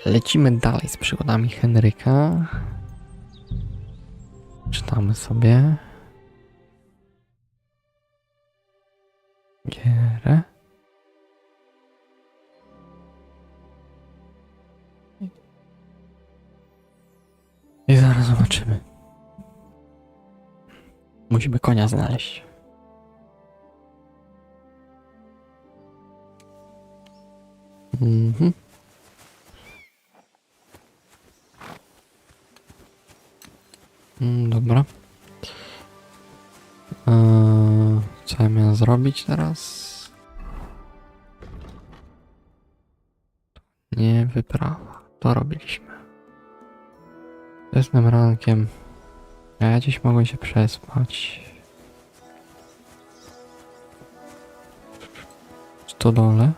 Lecimy dalej z przygodami Henryka. Czytamy sobie. Gierę. I zaraz zobaczymy. Musimy konia znaleźć. Dobra. Co ja miałem zrobić teraz? Nie wyprawa. To robiliśmy. Wczesnym rankiem. Ja dziś mogłem się przespać. W stodole.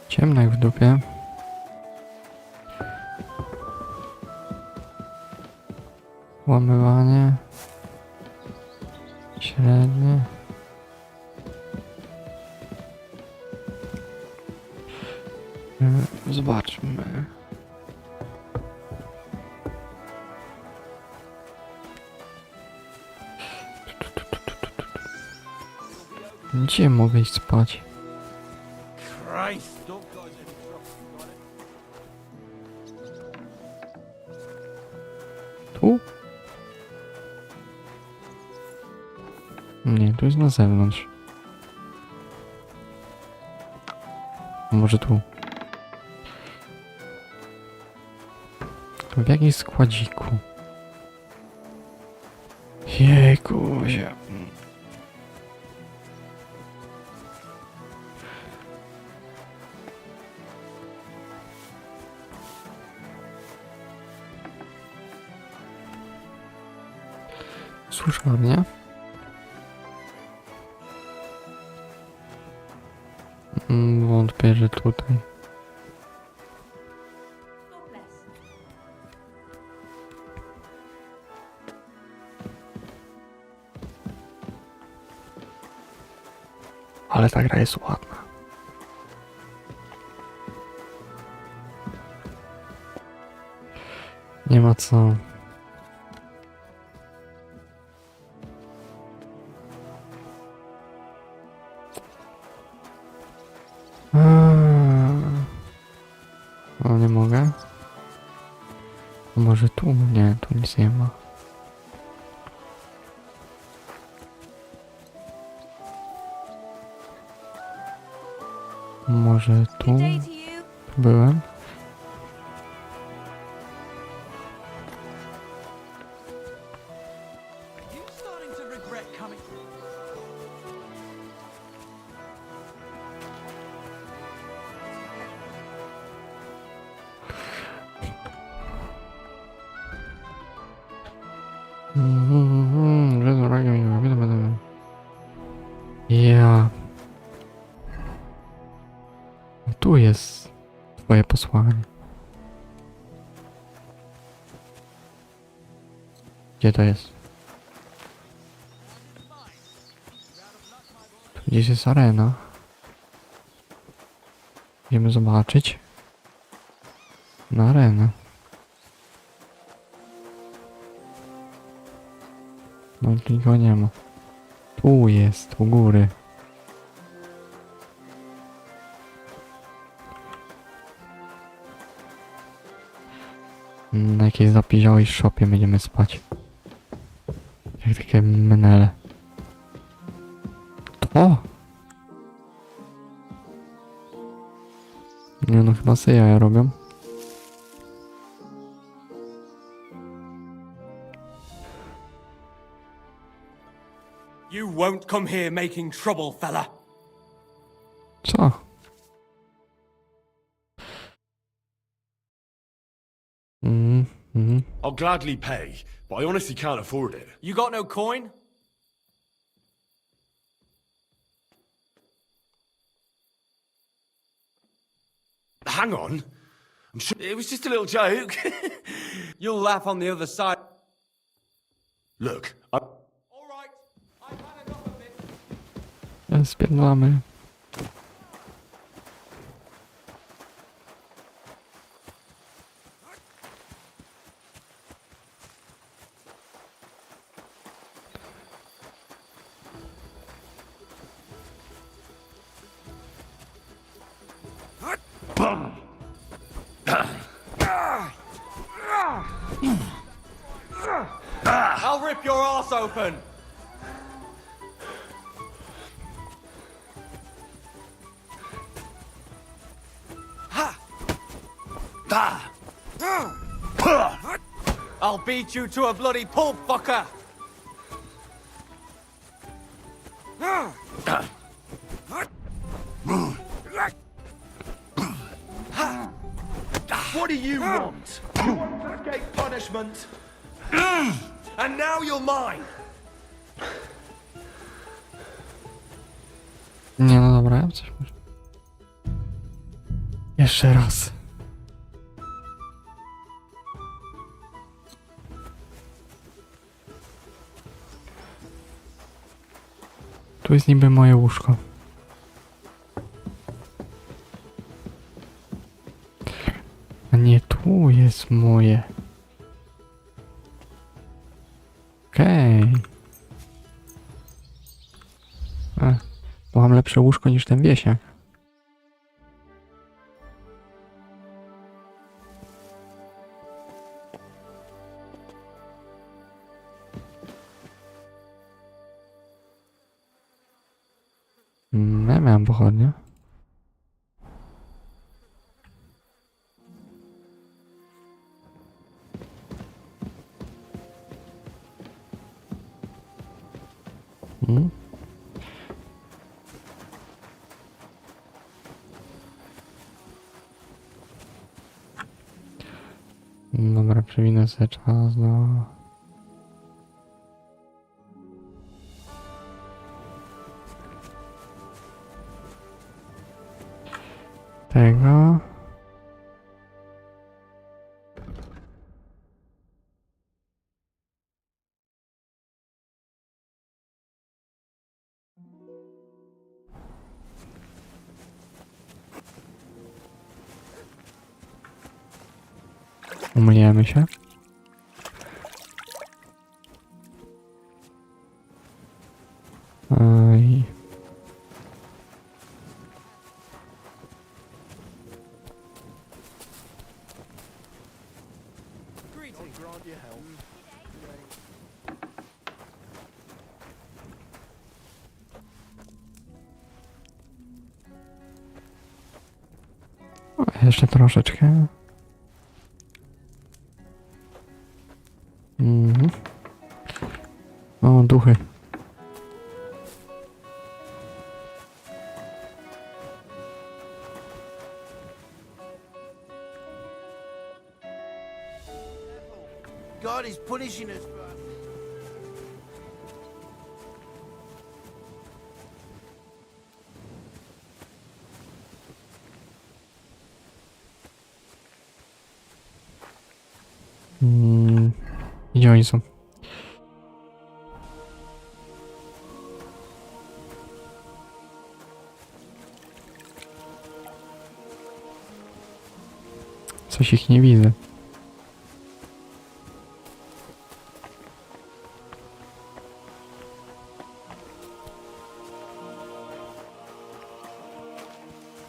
Ciemno jak w dupie. Łamywanie. Średnie. Zobaczmy. Gdzie mogę iść spać? Tu? Nie, tu jest na zewnątrz. Może tu? W jakimś składziku. Jejku, Suszarnia. Wątpię, że tutaj. Ale ta gra jest ładna. Nie ma co. No nie mogę. A może tu? Nie, tu nic nie ma. Może tu? Tu byłem? Ja. Tu jest twoje posłanie. Gdzie to jest? Tu gdzieś jest arena. Idziemy zobaczyć. Na arenę. No nikogo nie ma. Tu jest, u góry. Na jakiejś zapiziałej szopie będziemy spać. Jak takie menele. To? Nie no, chyba sobie jaja robią. You won't come here making trouble, fella. Co? I'll gladly pay, but I honestly can't afford it. You got no coin? Hang on. I'm sure it was just a little joke. You'll laugh on the other side. Look, All right, I've had enough of this. Spierdolamy. I'll rip your ass open. I'll beat you to a bloody pulp, fucker. what do you want? You want to escape punishment? And now you're mine! Nie, no dobra, ja coś muszę. Jeszcze raz. Tu jest niby moje łóżko. A nie, tu jest moje. Okej. Bo mam lepsze łóżko niż ten wieśniak. Ja miałem pochodnie. Dobra, przewinę sobie czas do... tego. Umyjemy się. Oj. Jeszcze troszeczkę. O, duchy. God is punishing us. Gdzie oni są? Coś ich nie widzę.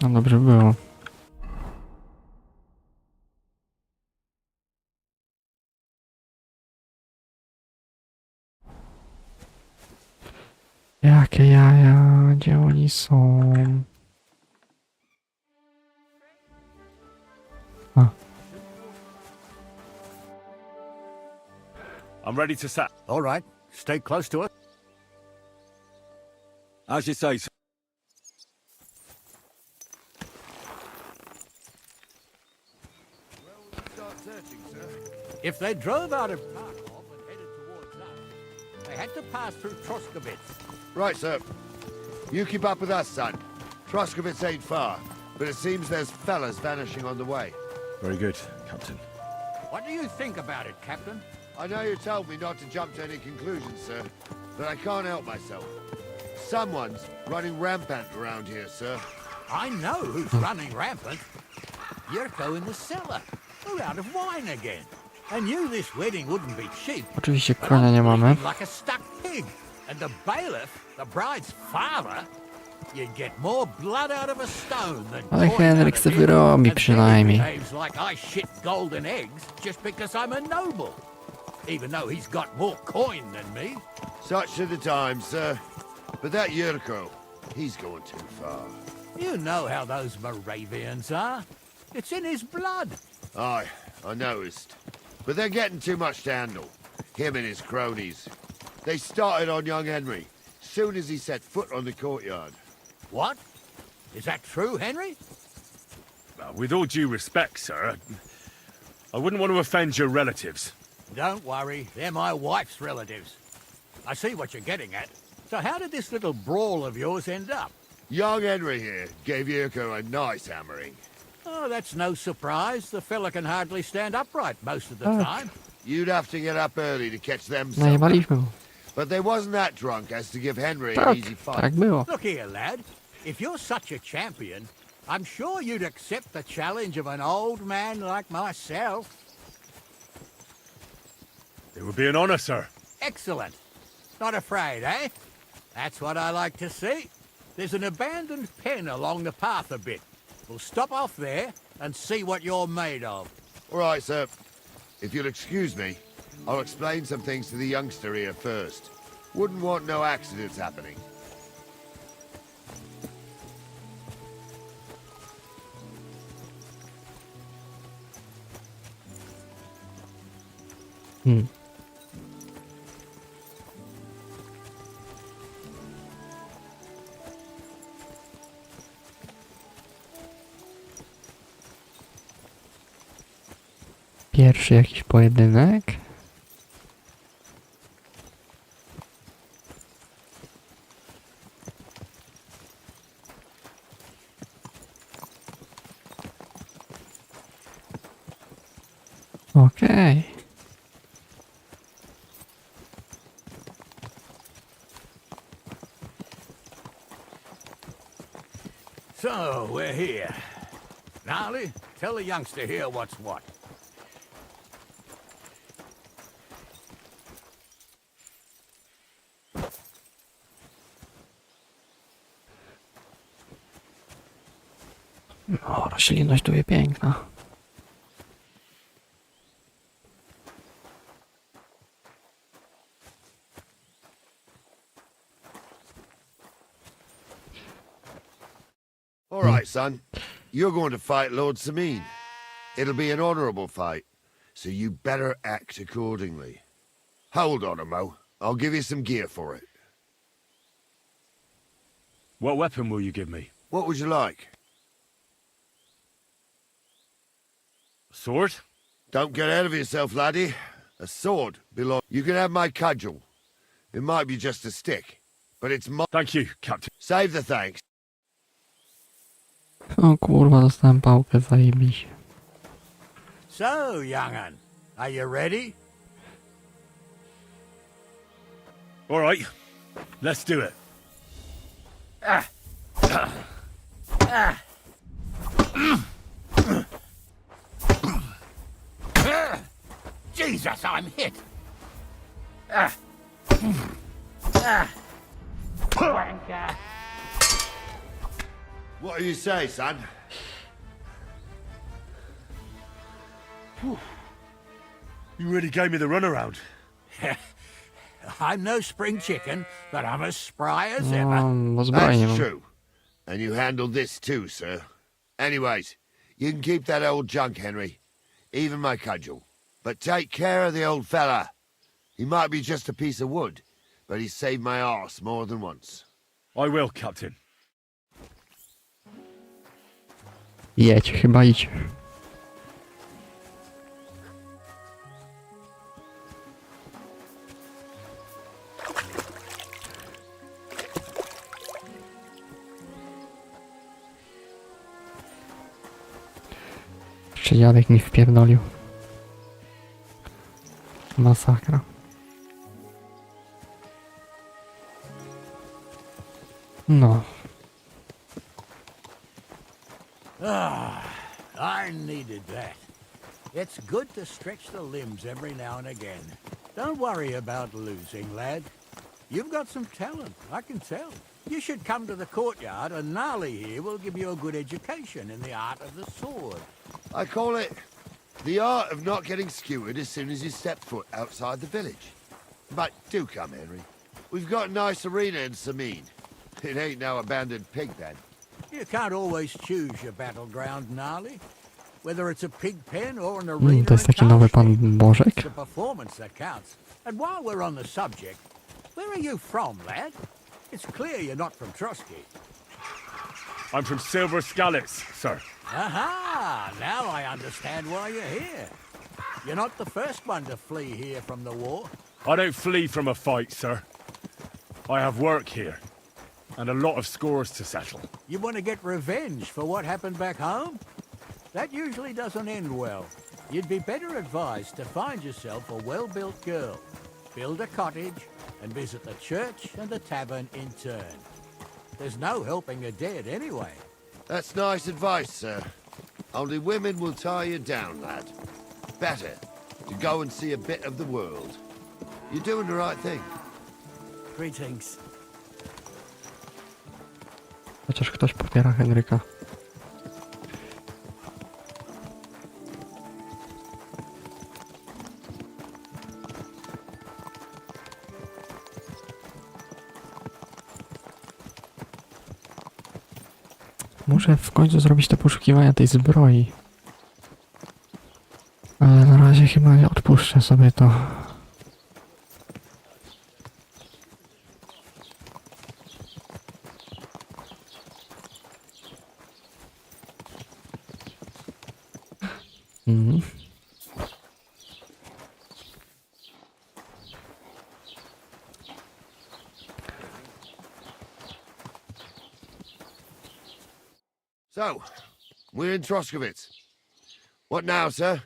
No dobrze było. Jakie jaja? Gdzie oni są? A. I'm ready to set. All right, stay close to us. As you say, sir. If they drove out of Kharkov and headed towards us, they had to pass through Troskovitz. Right, sir. You keep up with us, son. Troskovitz ain't far, but it seems there's fellas vanishing on the way. Very good, Captain. What do you think about it, Captain? I know you told me not to jump to any conclusions, sir, but I can't help myself. Someone's running rampant around here, sir. I know who's running rampant. Yurko in the cellar. We're out of wine again. I knew this wedding wouldn't be cheap. Oczywiście konia nie mamy. Like a stuck pig. And the bailiff, the bride's father, you'd get more blood out of a stone than Ale coin Henryk out of se him. wyrobi And then he przynajmniej. behaves like I shit golden eggs just because I'm a noble. Even though he's got more coin than me. Such are the times, sir. But that Yurko, he's going too far. You know how those Moravians are. It's in his blood. Aye, I noticed. But they're getting too much to handle. Him and his cronies. They started on young Henry, soon as he set foot on the courtyard. What? Is that true, Henry? With all due respect, sir, I wouldn't want to offend your relatives. Don't worry, they're my wife's relatives. I see what you're getting at. So how did this little brawl of yours end up? Young Henry here gave Yurko a nice hammering. Oh, that's no surprise. The fella can hardly stand upright most of the Oh. time. You'd have to get up early to catch them some. Najebaliśmy go. But they wasn't that drunk as to give Henry an Tak, easy fight. tak było. Look here, lad. If you're such a champion, I'm sure you'd accept the challenge of an old man like myself. It would be an honor, sir. Excellent. Not afraid, eh? That's what I like to see. There's an abandoned pen along the path a bit. We'll stop off there and see what you're made of. All right, sir. If you'll excuse me, I'll explain some things to the youngster here first. Wouldn't want no accidents happening. Hmm. Pierwszy jakiś pojedynek. Okej. So, we're here. Gnarly, tell the youngster here what's what. O, roślinność tu jest piękna. All right, son. You're going to fight Lord Samine. It'll be an honorable fight, so you better act accordingly. Hold on, Mo. I'll give you some gear for it. What weapon will you give me? What would you like? A sword? Don't get ahead of yourself, laddie. A sword belongs... You can have my cudgel. It might be just a stick, but it's my... Thank you, Captain. Save the thanks. O kurwa, dostałem pałkę, zajebiście. So, young'un, are you ready? All right, let's do it. Jesus, I'm hit. Wanker. What do you say, son? You really gave me the runaround. I'm no spring chicken, but I'm as spry as No, ever. bo zbroi nie That's mam. true. And you handled this too, sir. Anyways, you can keep that old junk, Henry. Even my cudgel. But take care of the old fella. He might be just a piece of wood, but he's saved my arse more than once. I will, Captain. Jedź, chyba idź. Jeszcze dziadek mi wpierdolił. Masakra. No. I needed that. It's good to stretch the limbs every now and again. Don't worry about losing, lad. You've got some talent, I can tell. You should come to the courtyard, and Gnarly here will give you a good education in the art of the sword. I call it the art of not getting skewered as soon as you step foot outside the village. But do come, Henry. We've got a nice arena in Sameen. It ain't no abandoned pig, then. You can't always choose your battleground, Gnarly. Whether it's a pig pen or an arena To jest at taki nowy pan Dalszy, Bożek. it's the performance that counts. And while we're on the subject, where are you from, lad? It's clear you're not from Trotsky. I'm from Silver Skalicy, sir. Aha! Now I understand why you're here. You're not the first one to flee here from the war. I don't flee from a fight, sir. I have work here, and a lot of scores to settle. You want to get revenge for what happened back home? That usually doesn't end well. You'd be better advised to find yourself a well-built girl, build a cottage, and visit the church and the tavern in turn. There's no helping a dead anyway. That's nice advice, sir. Only women will tie you down, lad. Better to go and see a bit of the world. You're doing the right thing. Greetings. Chociaż ktoś popiera Henryka. Muszę w końcu zrobić te poszukiwania tej zbroi. Ale na razie chyba nie odpuszczę sobie to. So, we're in Troskowitz. What now, sir?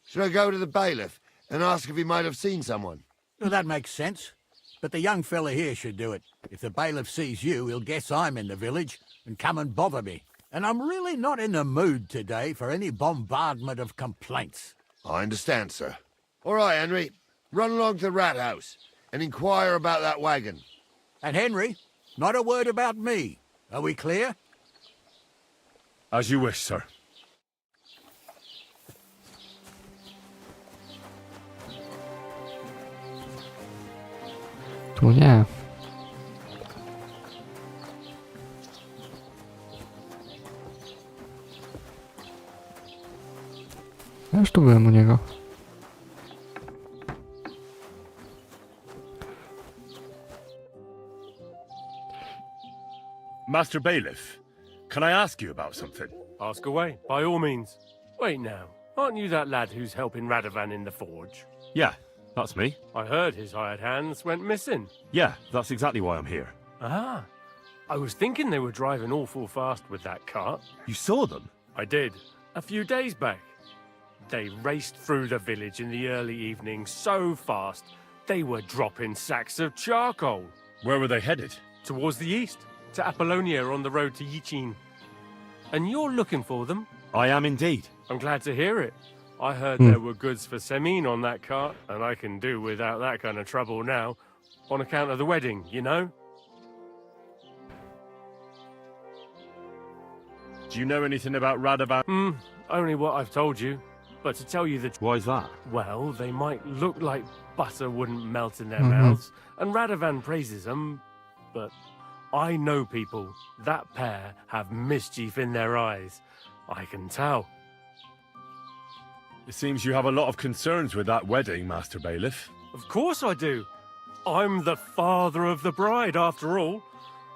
Should I go to the bailiff and ask if he might have seen someone? Well, that makes sense. But the young fella here should do it. If the bailiff sees you, he'll guess I'm in the village and come and bother me. And I'm really not in the mood today for any bombardment of complaints. I understand, sir. All right, Henry. Run along to the rat house and inquire about that wagon. And Henry, not a word about me. Are we clear? As you wish, sir. Tu nie. Ja już tu byłem u niego. Master Bailiff, can I ask you about something? Ask away, by all means. Wait now, aren't you that lad who's helping Radovan in the forge? Yeah, that's me. I heard his hired hands went missing. Yeah, that's exactly why I'm here. Ah, I was thinking they were driving awful fast with that cart. You saw them? I did, a few days back. They raced through the village in the early evening so fast, they were dropping sacks of charcoal. Where were they headed? Towards the east, to Apollonia on the road to Yichin. And you're looking for them? I am indeed. I'm glad to hear it. I heard there were goods for Semine on that cart, and I can do without that kind of trouble now, on account of the wedding, you know? Do you know anything about Radovan? Only what I've told you. But to tell you the truth, Why's that? well, they might look like butter wouldn't melt in their mouths, and Radovan praises them, but I know people. That pair have mischief in their eyes. I can tell. It seems you have a lot of concerns with that wedding, Master Bailiff. Of course I do. I'm the father of the bride, after all.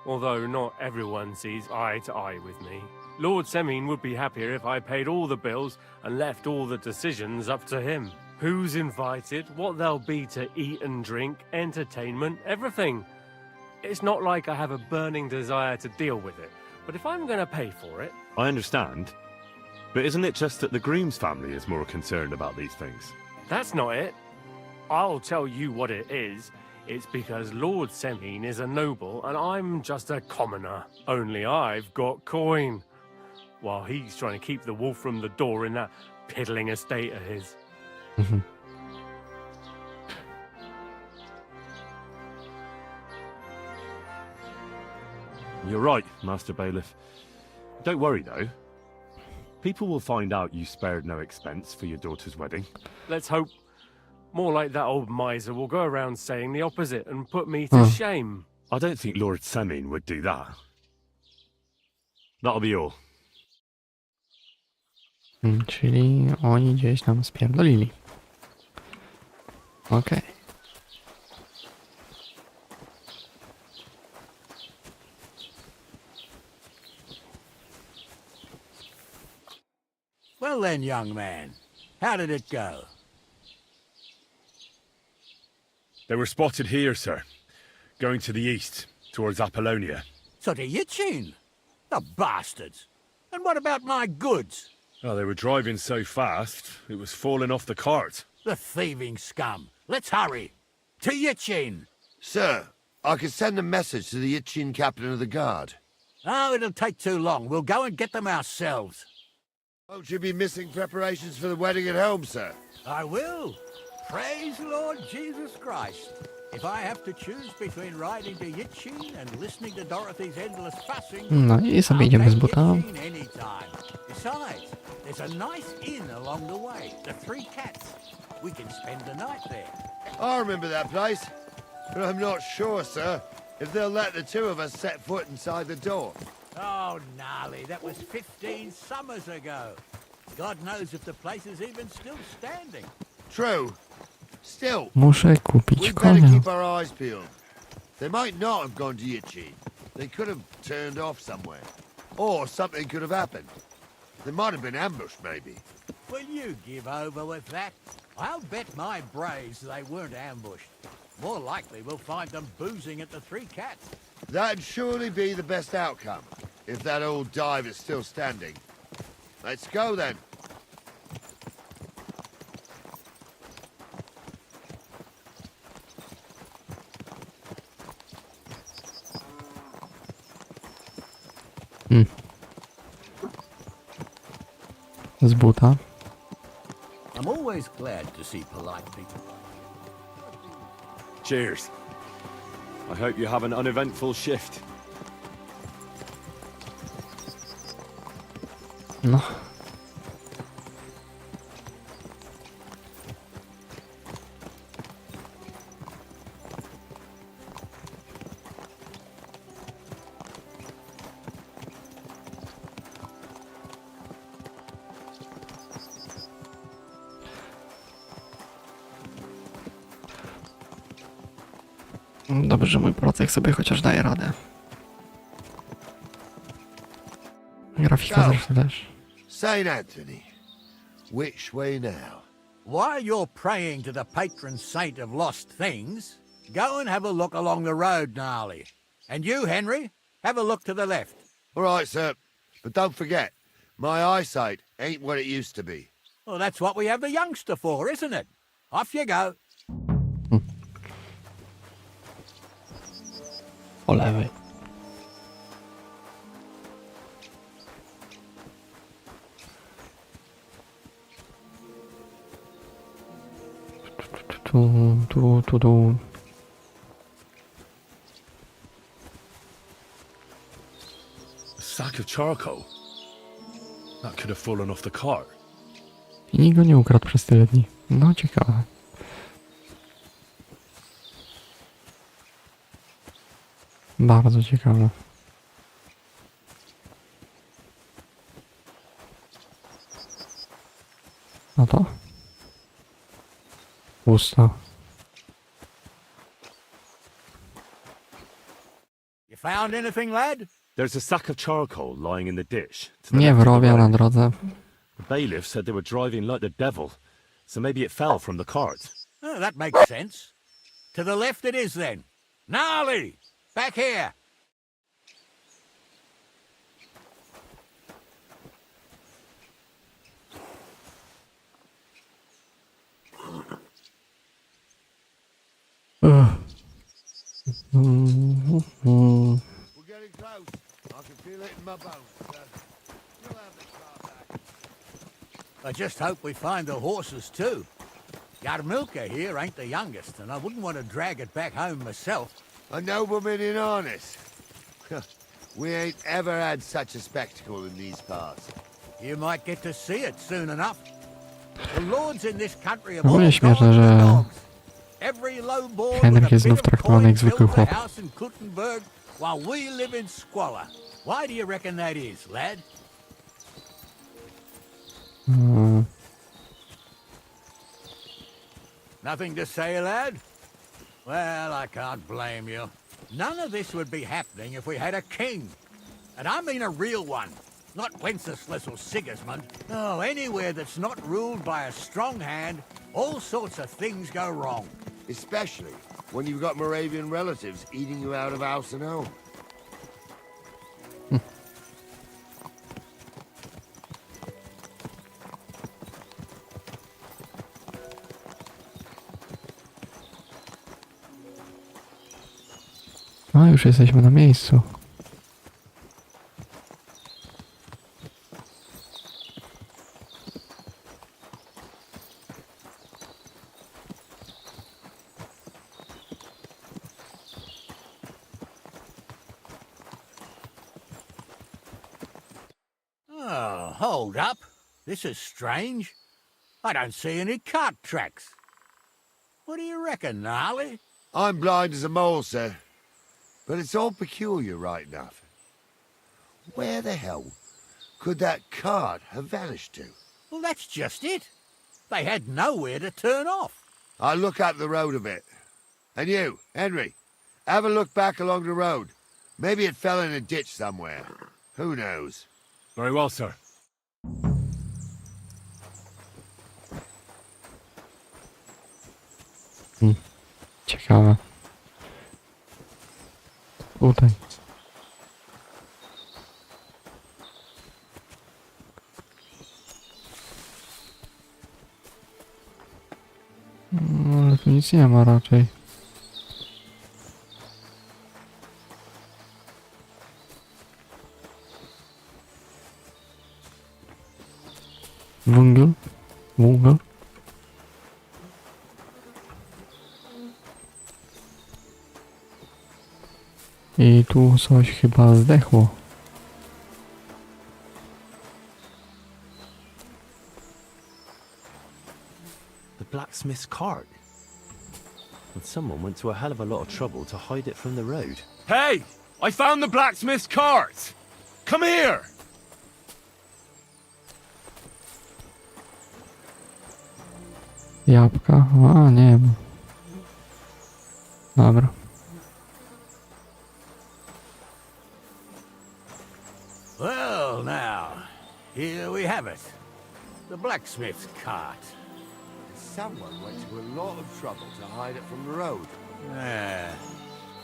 Although not everyone sees eye to eye with me. Lord Semine would be happier if I paid all the bills and left all the decisions up to him. Who's invited, what there'll be to eat and drink, entertainment, everything. It's not like I have a burning desire to deal with it, but if I'm going to pay for it... I understand. But isn't it just that the groom's family is more concerned about these things? That's not it. I'll tell you what it is. It's because Lord Semine is a noble and I'm just a commoner. Only I've got coin. While he's trying to keep the wolf from the door in that piddling estate of his. You're right, Master Bailiff. Don't worry, though. People will find out you spared no expense for your daughter's wedding. Let's hope. More like that old miser will go around saying the opposite and put me to shame. I don't think Lord Semine would do that. That'll be all. Czyli oni gdzieś nam spierdolili. Okej. Well then, young man, how did it go? They were spotted here, sir. Going to the east, towards Apollonia. So to Yitchin? The bastards! And what about my goods? Oh, they were driving so fast, it was falling off the cart. The thieving scum! Let's hurry! To Yitchin! Sir, I can send a message to the Itchin captain of the guard. Oh, it'll take too long. We'll go and get them ourselves. Won't you be missing preparations for the wedding at home, sir? I will. Praise Lord Jesus Christ. If I have to choose between riding to Yitchin and listening to Dorothy's endless fussing, No i sobie idziemy z buta. Yitchin anytime. Besides, there's a nice inn along the way, the Three Cats. We can spend the night there. I remember that place, but I'm not sure, sir, if they'll let the two of us set foot inside the door. Oh, gnarly, that was 15 summers ago. God knows if the place is even still standing. True. Still, Muszę kupić we'd better konia. keep our eyes peeled. They might not have gone to Yitchin. They could have turned off somewhere. Or something could have happened. They might have been ambushed, maybe. Will you give over with that? I'll bet my braves they weren't ambushed. More likely we'll find them boozing at the Three Cats. That'd surely be the best outcome, if that old dive is still standing. Let's go, then. Z buta. I'm always glad to see polite people. Cheers. I hope you have an uneventful shift. No. Dobrze, że mój procek sobie chociaż daje radę. Grafika zresztą też. Saint Anthony, which way now? While you're praying to the patron saint of lost things, go and have a look along the road, gnarly. And you, Henry, have a look to the left. All right, sir. But don't forget, my eyesight ain't what it used to be. Well, that's what we have the youngster for, isn't it? Off you go. Po lewej. Tu. A sack of charcoal? That could have fallen off the cart. I nikt go nie ukradł przez tyle dni. No ciekawe. Bardzo ciekawe. No to? Pusto. You found anything, lad? There's a sack of charcoal lying in the ditch. to the Nie left of the wrobia na road. drodze. The bailiff said they were driving like the devil, so maybe it fell from the cart. Oh, that makes sense. To the left it is, then. Gnarly! Back here! We're getting close. I can feel it in my bones, sir. You'll have the car back. I just hope we find the horses too. Yarmilka here ain't the youngest, and I wouldn't want to drag it back home myself. A nobleman in harness. We ain't ever had such a spectacle in these parts. You might get to see it soon enough. The lords in this country have Ogólnie all śmieszne, gone że to dogs. Every lowborn Henryk with a jest bit znów of traktowany coin jak zwykły built a chłop. house in Kuttenberg while we live in squalor. Why do you reckon that is, lad? Nothing to say, lad? Well, I can't blame you. None of this would be happening if we had a king. And I mean a real one. Not Wenceslas or Sigismund. Oh, anywhere that's not ruled by a strong hand, all sorts of things go wrong. Especially when you've got Moravian relatives eating you out of house and home. A, już jesteśmy na miejscu. Oh, hold up. This is strange. I don't see any cart tracks. What do you reckon, Gnarly? I'm blind as a mole, sir. But it's all peculiar right enough. Where the hell could that cart have vanished to? Well, that's just it. They had nowhere to turn off. I'll look up the road a bit. And you, Henry, have a look back along the road. Maybe it fell in a ditch somewhere. Who knows? Very well, sir. Ciekawe. Tutaj. No, ale tu nic nie ma raczej. Węgiel? Węgiel? I tu coś chyba zdechło. The blacksmith's cart. And someone went to a hell of a lot of trouble to hide it from the road. Hey! I found the blacksmith's cart! Come here! Jabłka? A, nie ma. Dobra. Well, now, here we have it. The blacksmith's cart. Someone went to a lot of trouble to hide it from the road.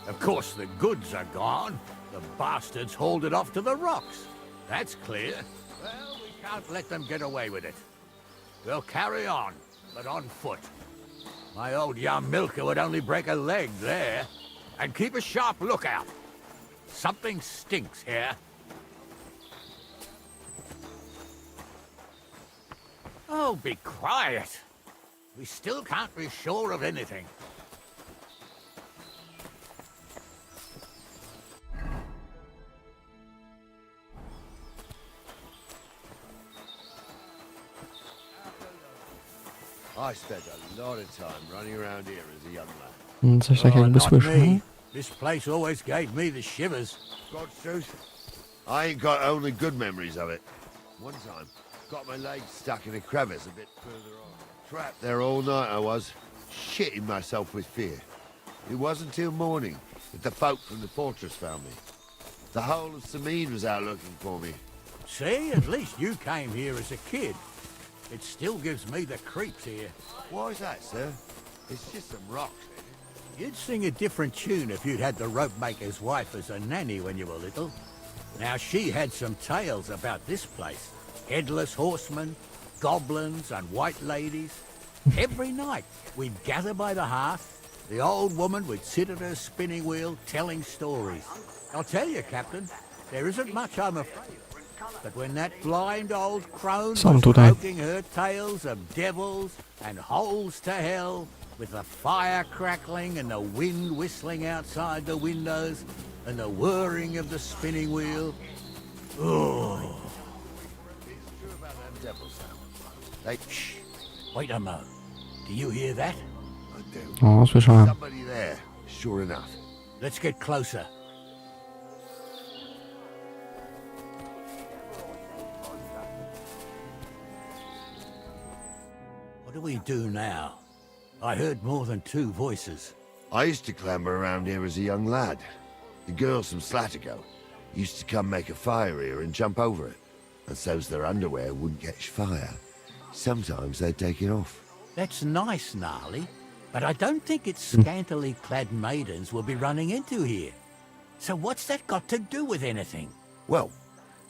Of course, the goods are gone. The bastards hauled it off to the rocks. That's clear. Well, we can't let them get away with it. We'll carry on, but on foot. My old Yarmilka would only break a leg there. And keep a sharp lookout. Something stinks here. Oh, be quiet. We still can't be sure of anything. I spent a lot of time running around here as a young lad. Coś tak jakby not słyszał. me. This place always gave me the shivers. God's truth, I ain't got only good memories of it. One time, got my leg stuck in a crevice a bit further on. Trapped there all night I was, shitting myself with fear. It wasn't till morning that the folk from the fortress found me. The whole of Samid was out looking for me. See, at least you came here as a kid. It still gives me the creeps here. Why is that, sir? It's just some rocks. You'd sing a different tune if you'd had the rope maker's wife as a nanny when you were little. Now, she had some tales about this place. Headless horsemen, goblins and white ladies. Every night, we'd gather by the hearth, The old woman would sit at her spinning wheel telling stories. I'll tell you, Captain, there isn't much I'm afraid of. But when that blind old crone Są was tutaj. croaking her tales of devils and holes to hell, with the fire crackling and the wind whistling outside the windows and the whirring of the spinning wheel, oh. Shh, Wait a mo. Do you hear that? I do. O, słyszałem. Somebody there, sure enough. Let's get closer. What do we do now? I heard more than 2 voices. I used to clamber around here as a young lad. The girls from Slatigo used to come make a fire here and jump over it. And so's their underwear wouldn't catch fire. Sometimes they'd take it off. That's nice, Gnarly, but I don't think it's scantily clad maidens we'll be running into here. So what's that got to do with anything? Well,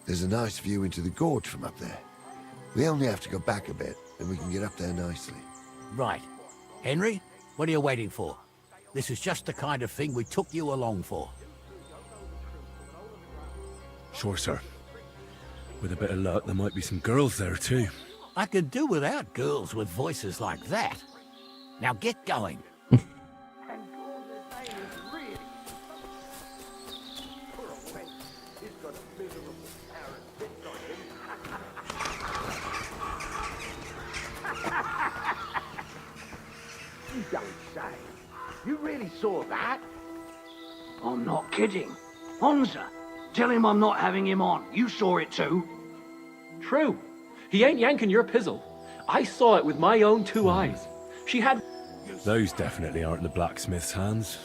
there's a nice view into the gorge from up there. We only have to go back a bit, and we can get up there nicely. Right. Henry, what are you waiting for? This is just the kind of thing we took you along for. Sure, sir. With a bit of luck, there might be some girls there too. I could do without girls with voices like that. Now get going. You don't say. You really saw that? I'm not kidding. Honza, tell him I'm not having him on. You saw it too. True. He ain't yanking your pizzle. I saw it with my own 2 eyes. She had... Those definitely aren't the blacksmith's hands.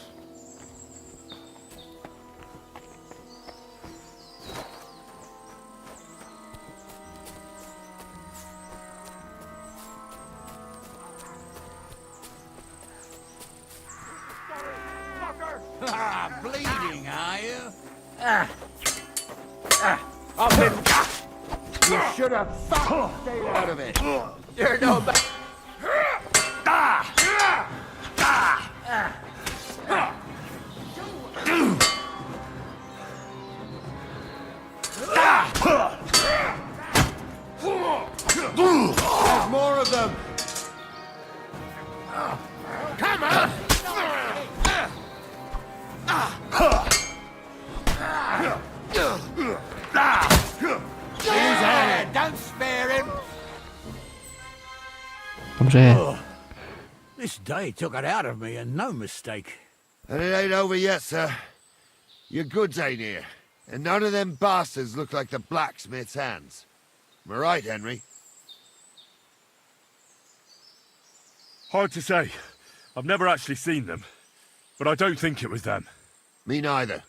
Bleeding, are you? You should have fucking stayed out of it. You're no There's more of them. Come on! Don't spare him! Dobrze jest. Oh, this day took it out of me, and no mistake. And it ain't over yet, sir. Your goods ain't here. And none of them bastards look like the blacksmith's hands. Am I right, Henry? Hard to say. I've never actually seen them. But I don't think it was them. Me neither.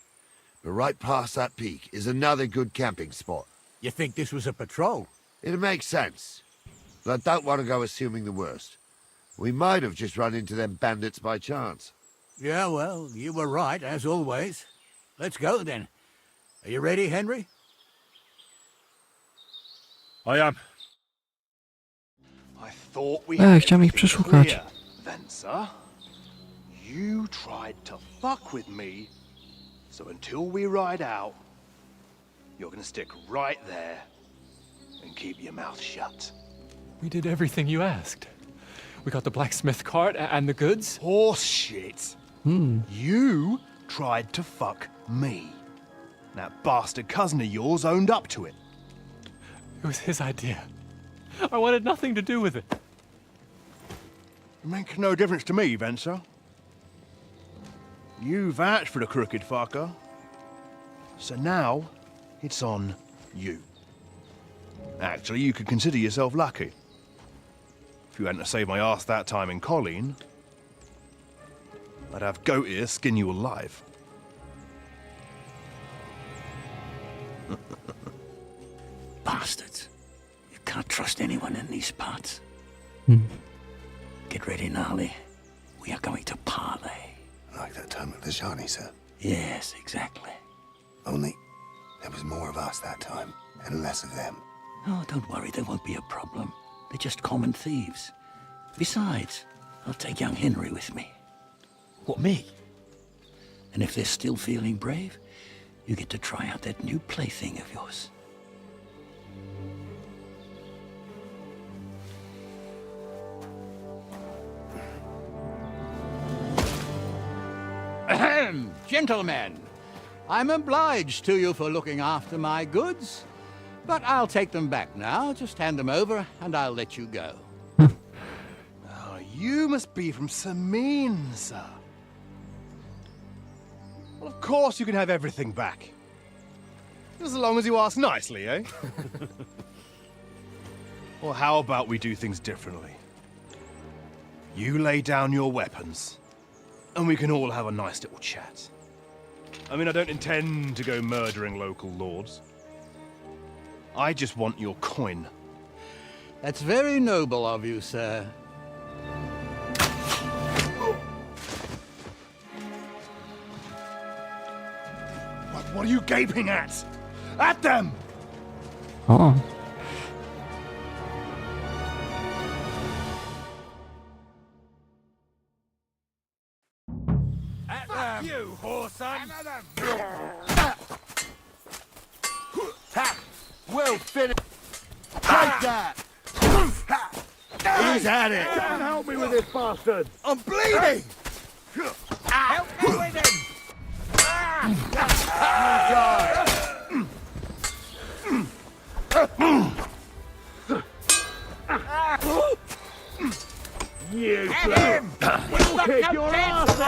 But right past that peak is another good camping spot. You think this was a patrol? It makes sense. But I don't want to go assuming the worst. We might have just run into them bandits by chance. Yeah, well, you were right, as always. Let's go, then. Are you ready, Henry? I am. I thought we had chciałem ich everything przeszukać. clear, Venza. You tried to fuck with me, so until we ride out, you're gonna stick right there and keep your mouth shut. We did everything you asked. We got the blacksmith cart and the goods. Horse shit. You tried to fuck me. That bastard cousin of yours owned up to it. It was his idea. I wanted nothing to do with it. It makes no difference to me, Venza. You vouched for the crooked fucker. So now, it's on you. Actually, you could consider yourself lucky. If you hadn't saved my ass that time in Colleen, I'd have goat ear skin you alive. Bastards. You can't trust anyone in these parts. Get ready, Gnarly. We are going to parley. Like that time at the Shani, sir. Yes, exactly. Only there was more of us that time, and less of them. Oh, don't worry, there won't be a problem. They're just common thieves. Besides, I'll take young Henry with me. What, me? And if they're still feeling brave, you get to try out that new plaything of yours. Ahem, gentlemen. I'm obliged to you for looking after my goods, but I'll take them back now. Just hand them over, and I'll let you go. Oh, you must be from Samin, sir. Well, of course you can have everything back. Just as long as you ask nicely, eh? Well, how about we do things differently? You lay down your weapons, and we can all have a nice little chat. I mean, I don't intend to go murdering local lords. I just want your coin. That's very noble of you, sir. What are you gaping at? At them! O, You whoreson! We'll finish. Take that! He's had it! Help me with this bastard! I'm bleeding! Help me with him! Useless! We'll kick your ass!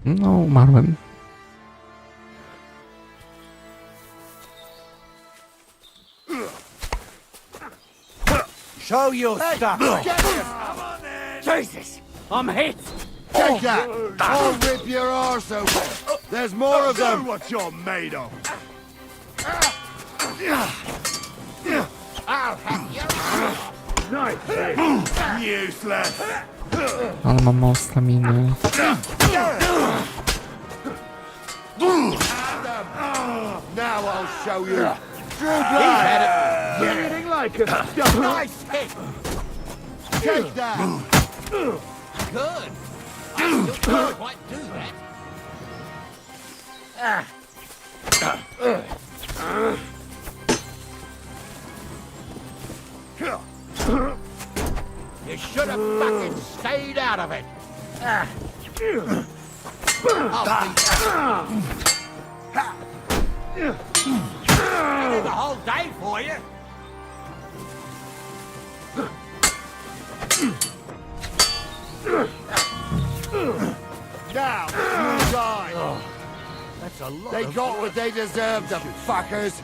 no, umarłem. Show your stuff! Jesus! I'm hit! Take that! I'll rip your arse open! There's more of them! What you're made of! Nice! Useless! Ale mam mało staminy. Now I'll show you! True blood! Bleeding like a Nice hit! Take that! Good! I still can't quite do that. You should have fucking stayed out of it. I'll do the whole day for you. Now, you die! That's a lot. They got what they deserved, the fuckers!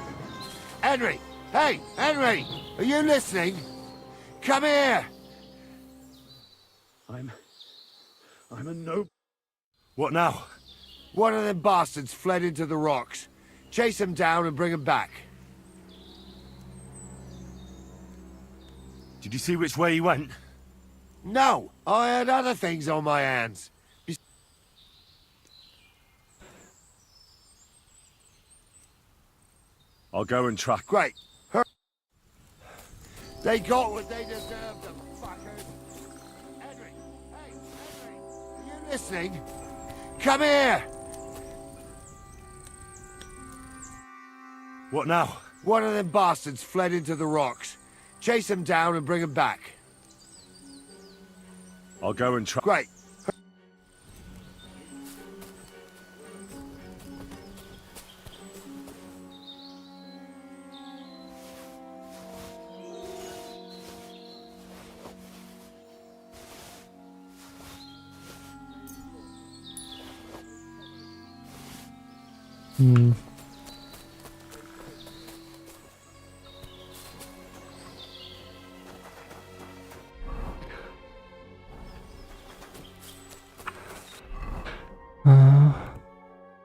Henry! Hey, Henry! Are you listening? Come here! I'm a no... What now? One of them bastards fled into the rocks. Chase him down and bring him back. Did you see which way he went? No, I had other things on my hands. I'll go and track... Great. They got what they deserved, the fuckers. Henry! Hey, Henry! Are you listening? Come here! What now? One of them bastards fled into the rocks. Chase him down and bring him back. I'll go and track... Great.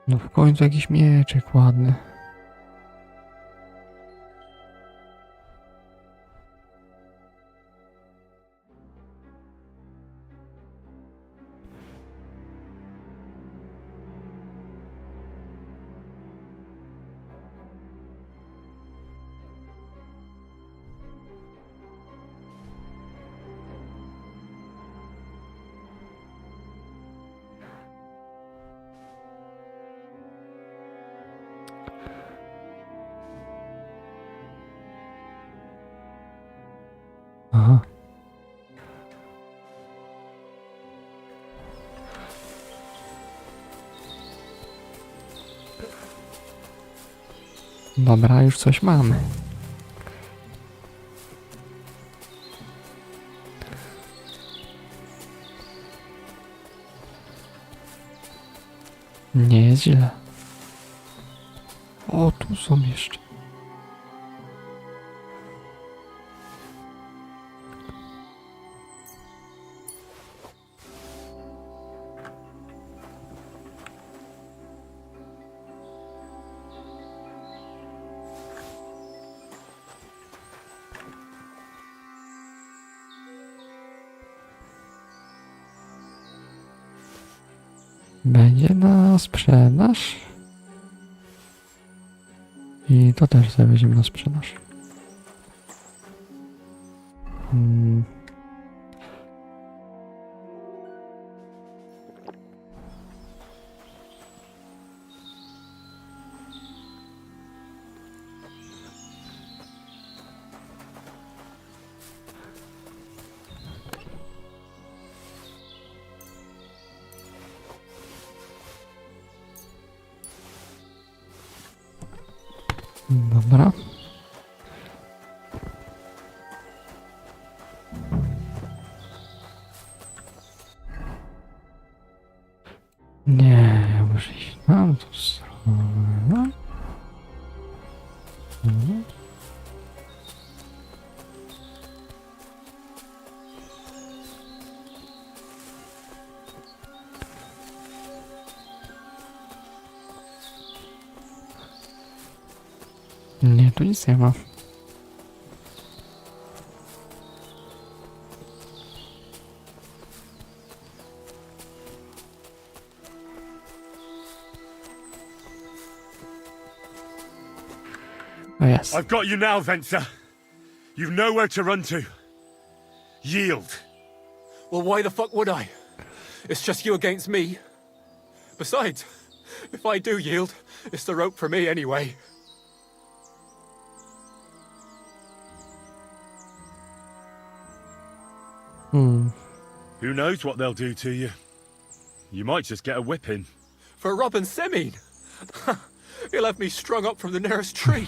No w końcu jakiś mieczek ładny. Aha. Dobra, już coś mamy. Nie jest źle. O, tu są jeszcze. Będzie na sprzedaż. I to też sobie weźmiemy na sprzedaż. Dobra. Nie, ja muszę iść na tą stronę. Nie, tu nic nie ma. Oh yes. I've got you now, Venser. You've nowhere to run to. Yield. Well, why the fuck would I? It's just you against me. Besides, if I do yield, it's the rope for me anyway. Who knows what they'll do to you? You might just get a whipping. For robbing Semine? He'll have me strung up from the nearest tree.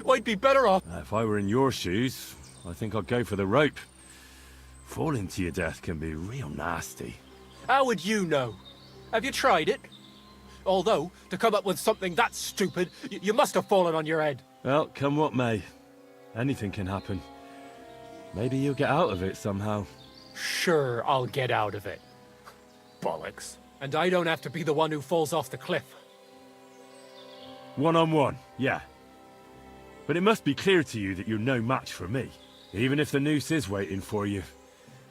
I'd be better off. If I were in your shoes, I think I'd go for the rope. Falling to your death can be real nasty. How would you know? Have you tried it? Although, to come up with something that stupid, you must have fallen on your head. Well, come what may. Anything can happen. Maybe you'll get out of it somehow. Sure, I'll get out of it. Bollocks. And I don't have to be the one who falls off the cliff. One-on-one, yeah. But it must be clear to you that you're no match for me. Even if the noose is waiting for you,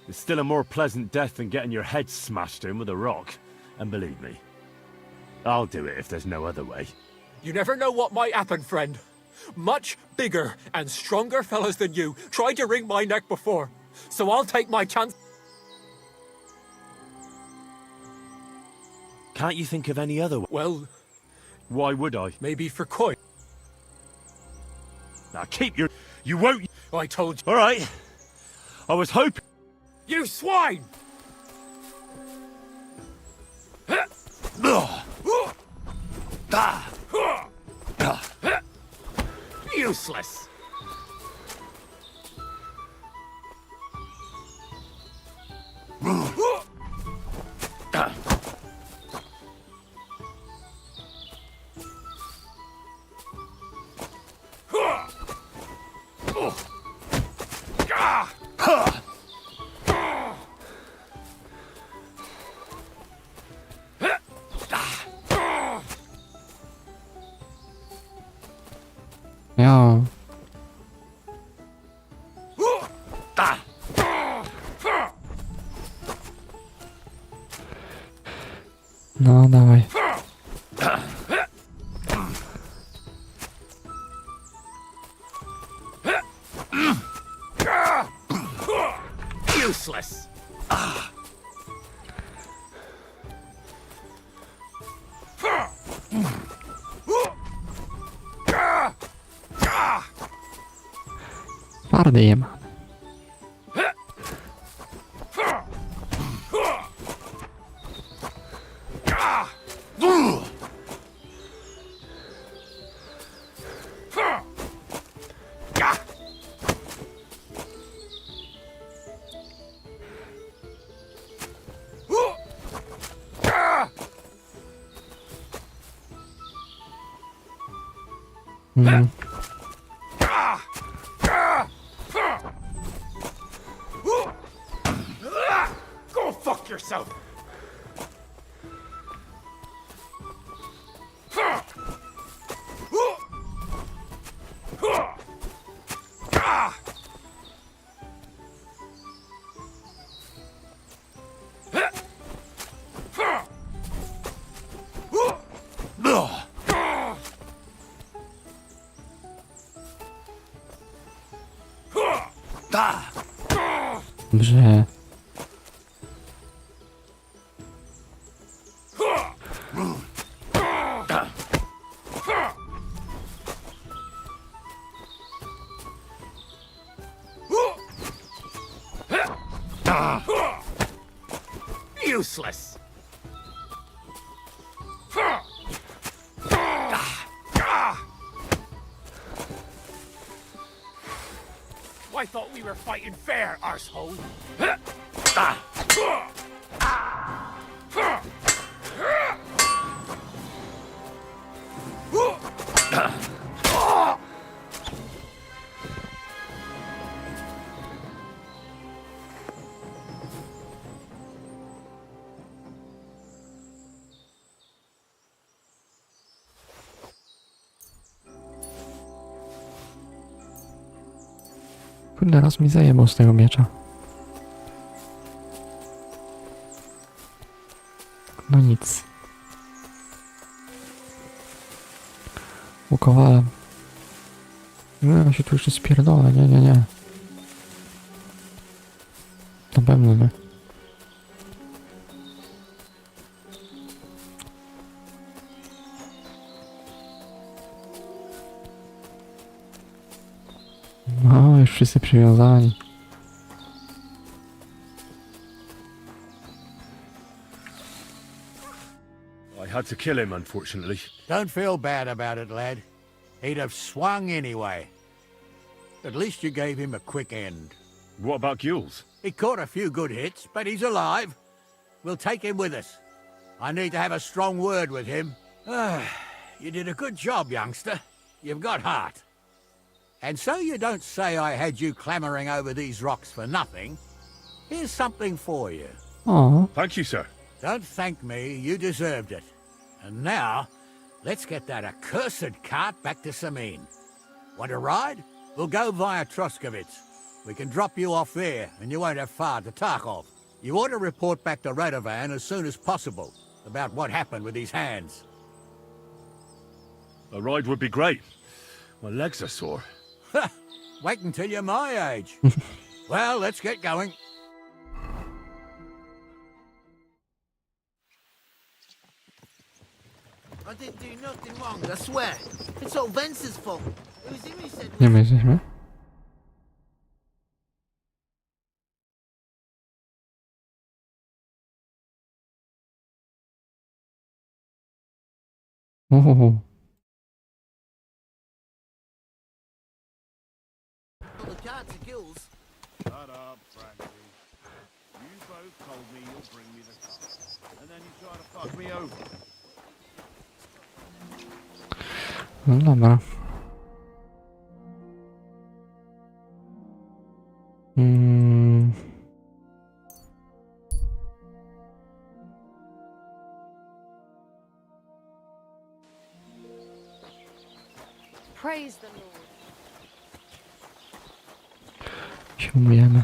it's still a more pleasant death than getting your head smashed in with a rock. And believe me, I'll do it if there's no other way. You never know what might happen, friend. Much bigger and stronger fellas than you tried to wring my neck before. So I'll take my chance. Can't you think of any other way? Well, Why would I? maybe for coin. Now keep your... You won't... I told you. All right. I was hoping... You swine! Useless. Ja. No, dawaj. Useless. Twardy je ma. Go fuck yourself! Dobrze. Useless! I thought we were fighting fair, arsehole. Kurde, raz mi zajebał z tego miecza. No nic. Łukowałem. No ja się tu jeszcze spierdolę, nie. Na pewno nie. No, już wszyscy przywiązani. I had to kill him, unfortunately. Don't feel bad about it, lad. He'd have swung anyway. At least you gave him a quick end. What about Gules? He caught a few good hits, but he's alive. We'll take him with us. I need to have a strong word with him. You did a good job, youngster. You've got heart. And so you don't say I had you clambering over these rocks for nothing. Here's something for you. O, Thank you, sir. Don't thank me, you deserved it. And now, let's get that accursed cart back to Samine. Want a ride? We'll go via Troskovitz. We can drop you off there, and you won't have far to Tarkov. You ought to report back to Radovan as soon as possible about what happened with his hands. A ride would be great. My legs are sore. Wait until you're my age. Well, let's get going. I didn't do nothing wrong, I swear. It's all Vince's fault. It was him who said... gdzie my jesteśmy? Uhuhu. The cards are Gills. Shut up, Frankie. You both told me you'll bring me the car, and then you try to fuck me over. No dobra. Praise the Lord. Się umyjemy.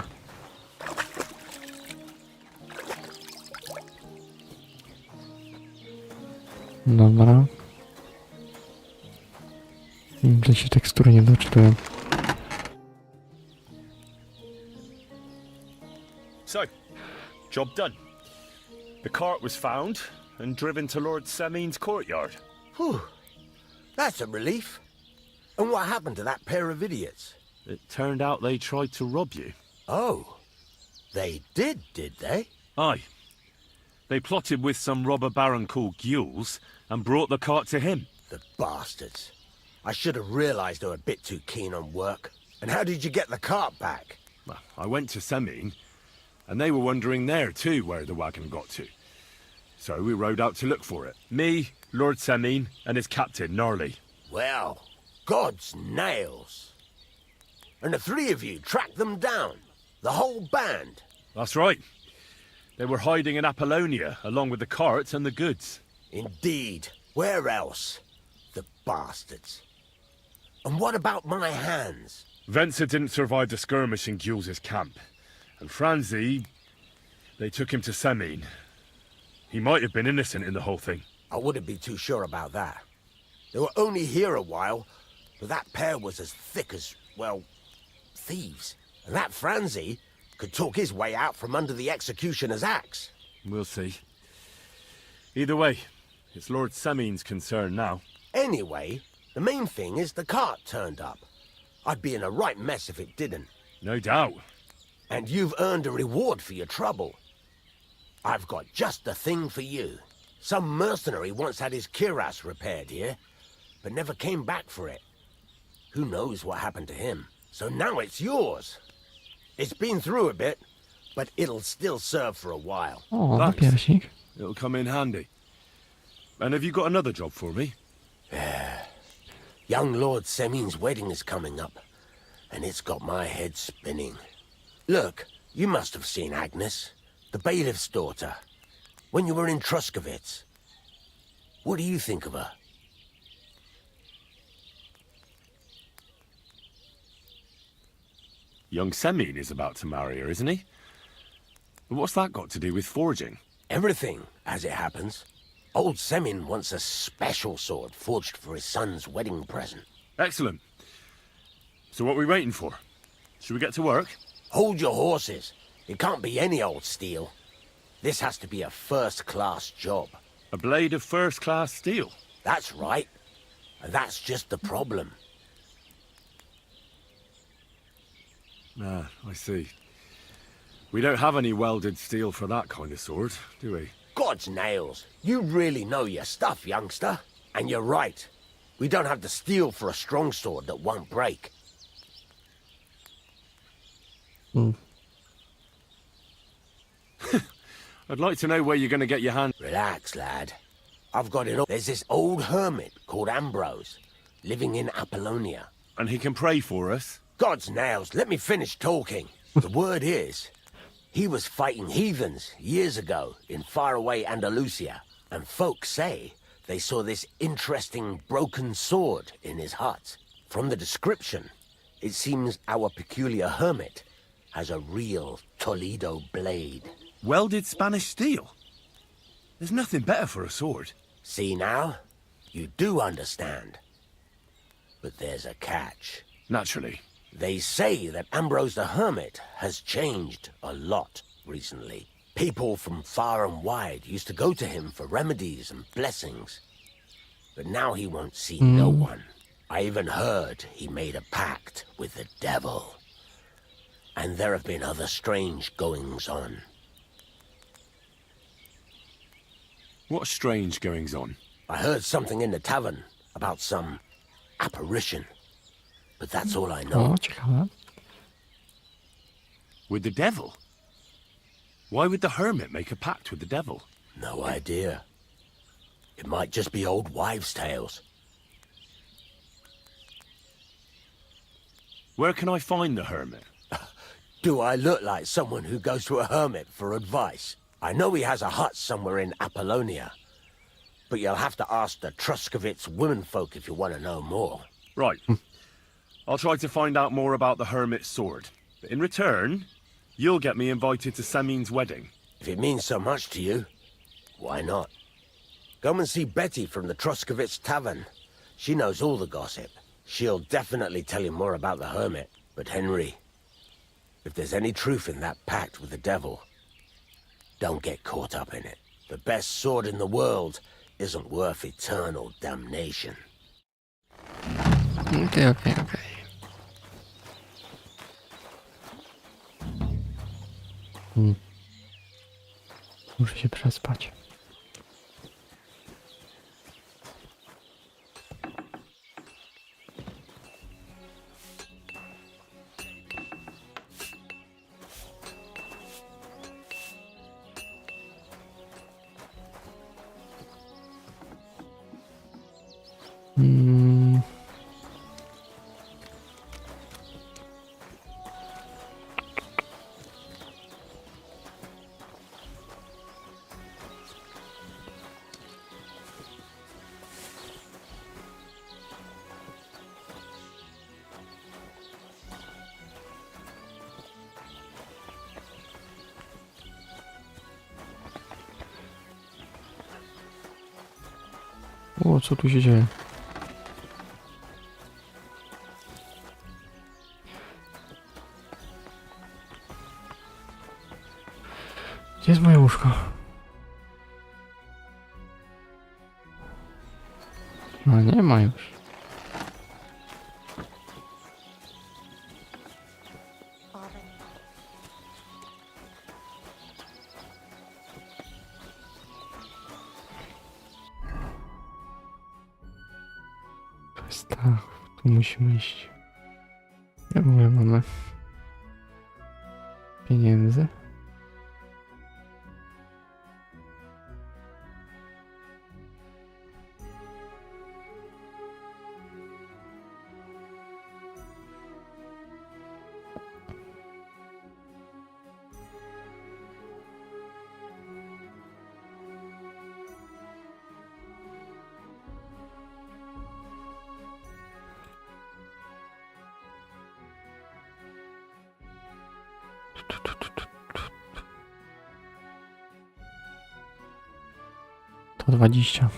Dobra. Źle się tekstury nie doczytują. So, job done. The cart was found and driven to Lord Semine's courtyard. Whew. That's a relief. And what happened to that pair of idiots? It turned out they tried to rob you. Oh. They did they? Aye. They plotted with some robber baron called Gules and brought the cart to him. The bastards. I should have realized they were a bit too keen on work. And how did you get the cart back? Well, I went to Semine, and they were wondering there too where the wagon got to. So we rode out to look for it. Me, Lord Semine, and his captain, Gnarly. Well, God's nails. And the three of you tracked them down. The whole band. That's right. They were hiding in Apollonia, along with the carts and the goods. Indeed. Where else? The bastards. And what about my hands? Venser didn't survive the skirmish in Gules's camp. And Franzi... they took him to Semine. He might have been innocent in the whole thing. I wouldn't be too sure about that. They were only here a while, but that pair was as thick as, well, thieves. And that Franzi could talk his way out from under the executioner's axe. We'll see. Either way, it's Lord Semine's concern now. Anyway, the main thing is the cart turned up. I'd be in a right mess if it didn't. No doubt. And you've earned a reward for your trouble. I've got just the thing for you. Some mercenary once had his cuirass repaired here, but never came back for it. Who knows what happened to him? So now it's yours. It's been through a bit, but it'll still serve for a while. O, Thanks. piersik. It'll come in handy. And have you got another job for me? Young Lord Semine's wedding is coming up, and it's got my head spinning. Look, you must have seen Agnes, the bailiff's daughter, when you were in Truskovitz. What do you think of her? Young Semine is about to marry her, isn't he? But what's that got to do with forging? Everything, as it happens. Old Semine wants a special sword forged for his son's wedding present. Excellent. So what are we waiting for? Should we get to work? Hold your horses. It can't be any old steel. This has to be a first-class job. A blade of first-class steel? That's right. And that's just the problem. Ah, I see. We don't have any welded steel for that kind of sword, do we? God's nails. You really know your stuff, youngster. And you're right. We don't have the steel for a strong sword that won't break. I'd like to know where you're going to get your hand... Relax, lad. I've got it all. There's this old hermit called Ambrose, living in Apollonia. And he can pray for us? God's nails, let me finish talking. The word is, he was fighting heathens years ago in faraway Andalusia, and folks say they saw this interesting broken sword in his hut. From the description, it seems our peculiar hermit has a real Toledo blade. Welded Spanish steel? There's nothing better for a sword. See now? You do understand. But there's a catch. Naturally. They say that Ambrose the Hermit has changed a lot recently. People from far and wide used to go to him for remedies and blessings. But now he won't see no one. I even heard he made a pact with the devil. And there have been other strange goings-on. What strange goings-on? I heard something in the tavern about some apparition. But that's all I know. O, ciekawe. With the devil? Why would the hermit make a pact with the devil? No idea. It might just be old wives' tales. Where can I find the hermit? Do I look like someone who goes to a hermit for advice? I know he has a hut somewhere in Apollonia. But you'll have to ask the Truskovitz womenfolk if you want to know more. Right. I'll try to find out more about the hermit's sword. But in return, you'll get me invited to Semine's wedding. If it means so much to you, why not? Go and see Betty from the Truskovitz Tavern. She knows all the gossip. She'll definitely tell you more about the hermit. But Henry, if there's any truth in that pact with the devil, don't get caught up in it. The best sword in the world isn't worth eternal damnation. Okej. Muszę się przespać. O, co tu się dzieje? Gdzie jest moje łóżko? No nie ma już. To jest tak, tu musimy iść. Ja mówię, mamy pieniędzy. To 20.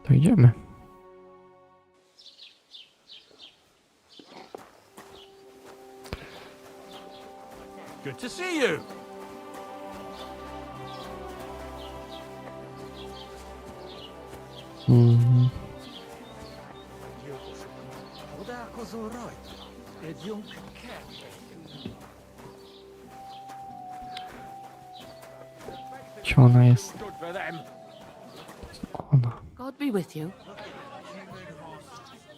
To idziemy. Good to see you. Mhm. Gdzie ona jest? Ona. God be with you.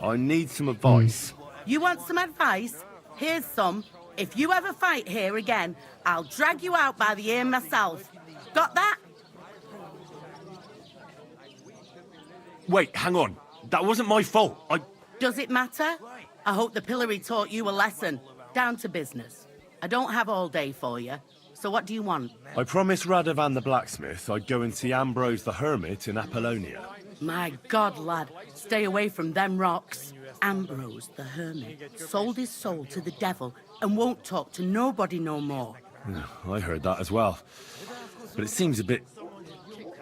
I need some advice. You want some advice? Here's some. If you ever fight here again, I'll drag you out by the ear myself. Got that? Wait, hang on. That wasn't my fault. Does it matter? I hope the pillory taught you a lesson. Down to business. I don't have all day for you. So what do you want? I promised Radovan the blacksmith I'd go and see Ambrose the hermit in Apollonia. My God, lad, stay away from them rocks. Ambrose, the hermit, sold his soul to the devil and won't talk to nobody no more. I heard that as well. But it seems a bit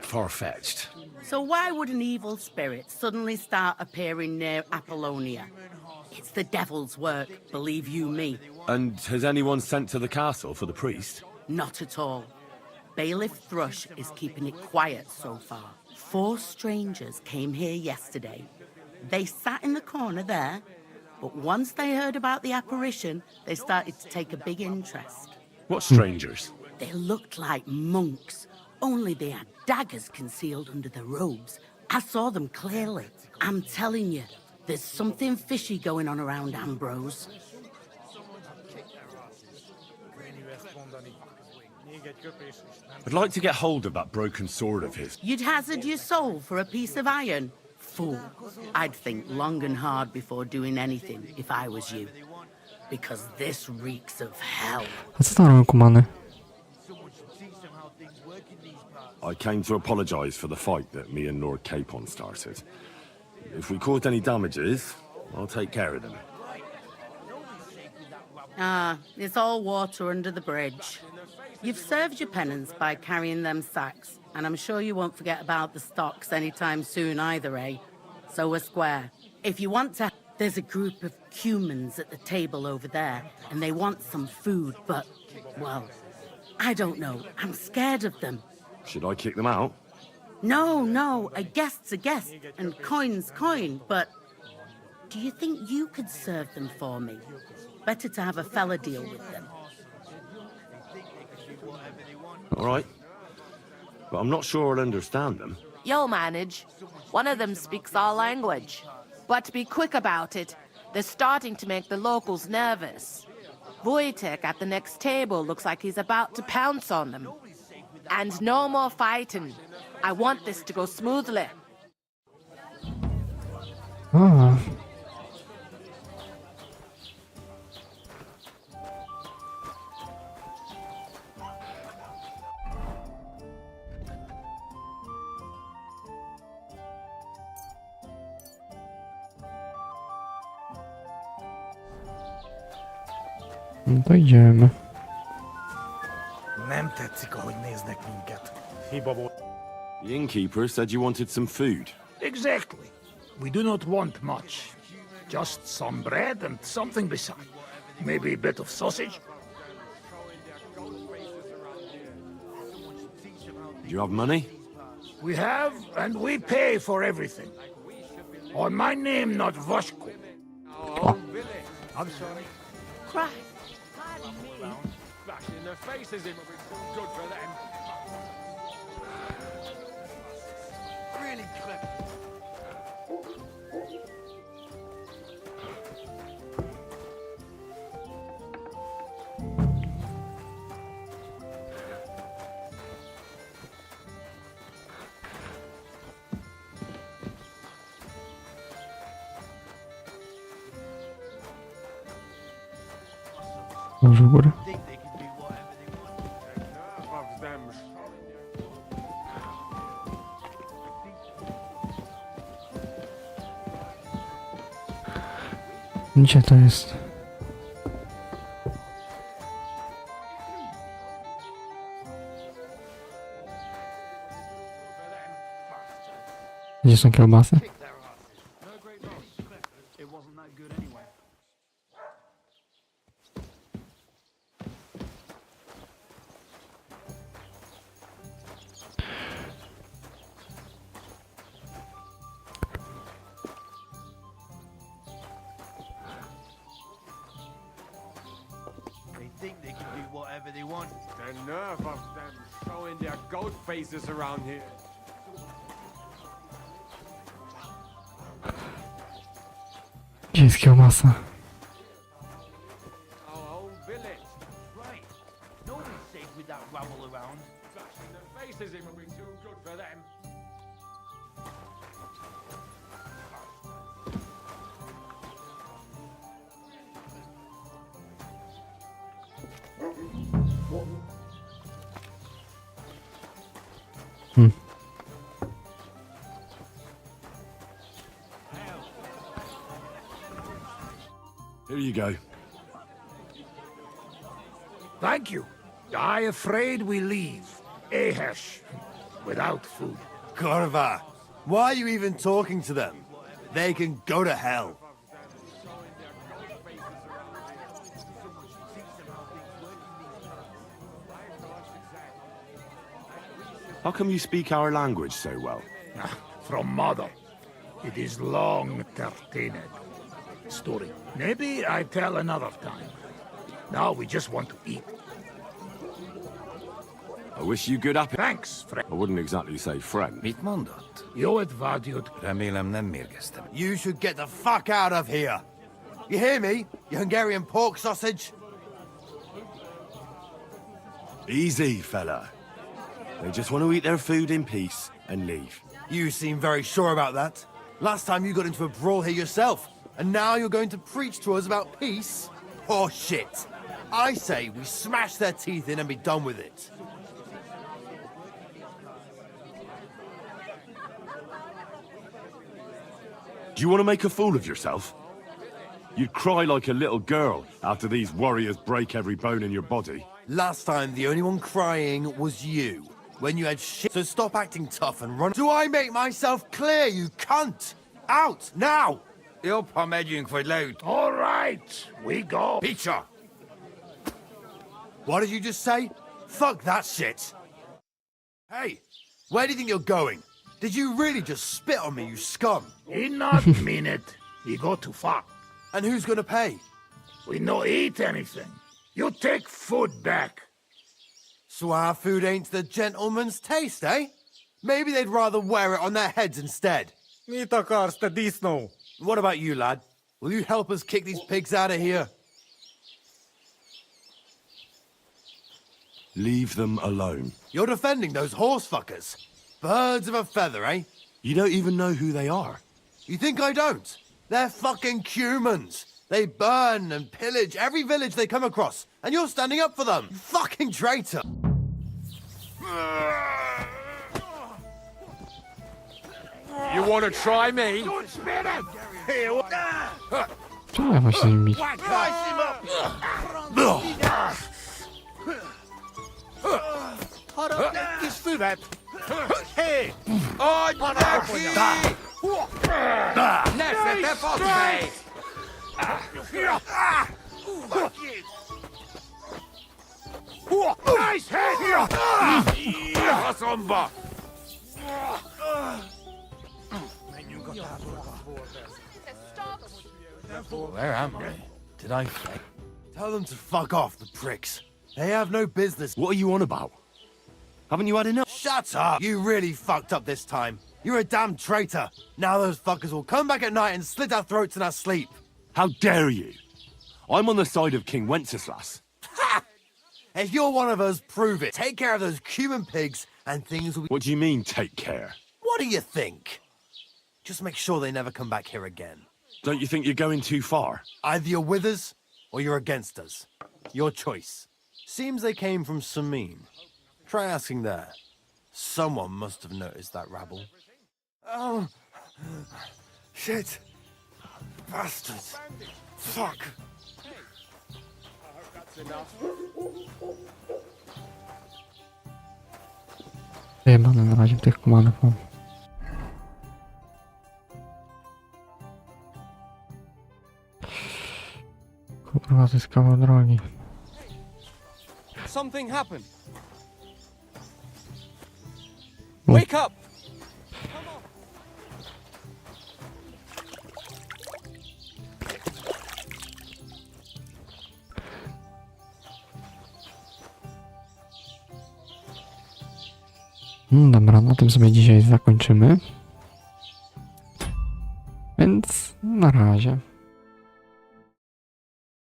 far-fetched. So why would an evil spirit suddenly start appearing near Apollonia? It's the devil's work, believe you me. And has anyone sent to the castle for the priest? Not at all. Bailiff Thrush is keeping it quiet so far. 4 strangers came here yesterday. They sat in the corner there, but once they heard about the apparition, they started to take a big interest. What strangers? They looked like monks, only they had daggers concealed under their robes. I saw them clearly. I'm telling you, there's something fishy going on around Ambrose. I'd like to get hold of that broken sword of his. You'd hazard your soul for a piece of iron? Fool. I'd think long and hard before doing anything if I was you. Because this reeks of hell. A co tam robią kumany? I came to apologise for the fight that me and Lord Capon started. If we caused any damages, I'll take care of them. Ah, it's all water under the bridge. You've served your penance by carrying them sacks, and I'm sure you won't forget about the stocks anytime soon either, eh? So we're square. If you want to... There's a group of humans at the table over there, and they want some food, but, well, I don't know. I'm scared of them. Should I kick them out? No, a guest's a guest, and coin's coin, but... Do you think you could serve them for me? Better to have a fella deal with them. All right. But I'm not sure I'll understand them. You'll manage. One of them speaks our language. But be quick about it. They're starting to make the locals nervous. Wojtek at the next table looks like he's about to pounce on them. And no more fighting. I want this to go smoothly. A. No to idziemy. Nem tetszik, ahogy néznek minket. The innkeeper said you wanted some food. Exactly. We do not want much. Just some bread and something beside. Maybe a bit of sausage. Do you have money? We have, and we pay for everything. On my name, not Voshko. I'm sorry. Cry. Bashing their faces in will be too good for them. Really clever. Może w górę? Of them. Gdzie to jest? Gdzie są kiełbasy? It wasn't that good anyway. They think they can do whatever they want. The nerve of them showing their goat faces around here. Gdzie jest kiełbasa? Our whole village. Right. Nobody's safe with that rabble around. Bashing their faces in will be too good for them. Here you go. Thank you. I afraid we leave. Ahesh. Without food. Corva, why are you even talking to them? They can go to hell. How come you speak our language so well? From mother. It is long entertained. Story. Maybe I tell another time. Now we just want to eat. I wish you good appetite. Thanks, friend. I wouldn't exactly say friend. Mit mondott? Jót vágyod. Remélem nem mérgeztem. You should get the fuck out of here. You hear me, you Hungarian pork sausage? Easy, fella. They just want to eat their food in peace and leave. You seem very sure about that. Last time you got into a brawl here yourself, and now you're going to preach to us about peace? Oh shit. I say we smash their teeth in and be done with it. Do you want to make a fool of yourself? You'd cry like a little girl after these warriors break every bone in your body. Last time, the only one crying was you, when you had shit. So stop acting tough and run. Do I make myself clear, you cunt? Out, now! Jobb, ha megyünk, vagy leüt. All right, we go. Picture! What did you just say? Fuck that shit! Hey, where do you think you're going? Did you really just spit on me, you scum? He not mean it. He go too far. And who's gonna pay? We no eat anything. You take food back. So our food ain't the gentleman's taste, eh? Maybe they'd rather wear it on their heads instead. Mit akarsz, te disznó? What about you, lad? Will you help us kick these pigs out of here? Leave them alone. You're defending those horse fuckers. Birds of a feather, eh? You don't even know who they are. You think I don't? They're fucking humans. They burn and pillage every village they come across, and you're standing up for them. You fucking traitor. You want to try me? Don't spit it. Here. Czemu ja mam się z nim bić? Where am I? Did I fail? Tell them to fuck off, the pricks. They have no business. What are you on about? Haven't you had enough? Shut up! You really fucked up this time. You're a damn traitor. Now those fuckers will come back at night and slit our throats in our sleep. How dare you? I'm on the side of King Wenceslas. Ha! If you're one of us, prove it. Take care of those Cuban pigs and things will be... What do you mean, take care? What do you think? Just make sure they never come back here again. Don't you think you're going too far? Either you're with us, or you're against us. Your choice. Seems they came from Samin. Try asking there. Someone must have noticed that rabble. Oh. Shit. Bastards. Fuck. Jebane na razie tych kumanów mam. Kurwa, to jest kawał drogi. Something happened. Wake up! Dobra, na tym sobie dzisiaj zakończymy. Więc na razie.